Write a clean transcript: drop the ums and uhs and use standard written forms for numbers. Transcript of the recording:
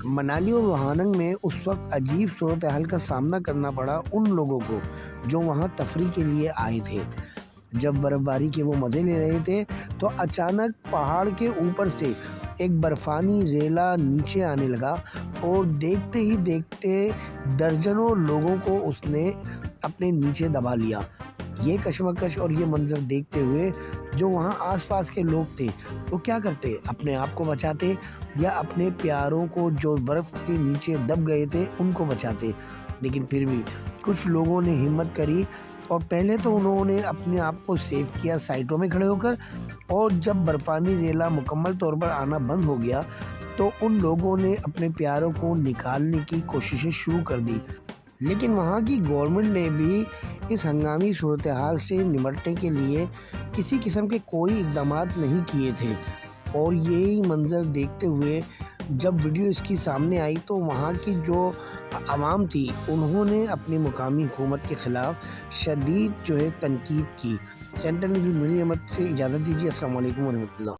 منالی اور روہتانگ میں اس وقت عجیب صورتحال کا سامنا کرنا پڑا ان لوگوں کو جو وہاں تفریح کے لیے آئے تھے۔ جب برف باری کے وہ مزے لے رہے تھے تو اچانک پہاڑ کے اوپر سے ایک برفانی ریلا نیچے آنے لگا اور دیکھتے ہی دیکھتے درجنوں لوگوں کو اس نے اپنے نیچے دبا لیا۔ یہ کشمکش اور یہ منظر دیکھتے ہوئے جو وہاں آس پاس کے لوگ تھے وہ کیا کرتے؟ اپنے آپ کو بچاتے یا اپنے پیاروں کو جو برف کے نیچے دب گئے تھے ان کو بچاتے؟ لیکن پھر بھی کچھ لوگوں نے ہمت کری اور پہلے تو انہوں نے اپنے آپ کو سیو کیا سائٹوں میں کھڑے ہو کر، اور جب برفانی ریلا مکمل طور پر آنا بند ہو گیا تو ان لوگوں نے اپنے پیاروں کو نکالنے کی کوششیں شروع کر دی۔ لیکن وہاں کی گورنمنٹ نے بھی اس ہنگامی صورتحال سے نمٹنے کے لیے کسی قسم کے کوئی اقدامات نہیں کیے تھے، اور یہی منظر دیکھتے ہوئے جب ویڈیو اس کی سامنے آئی تو وہاں کی جو عوام تھی انہوں نے اپنی مقامی حکومت کے خلاف شدید تنقید کی۔ سینٹرل نیوز میری احمد سے اجازت دیجیے۔ السلام علیکم ورحمۃ اللہ۔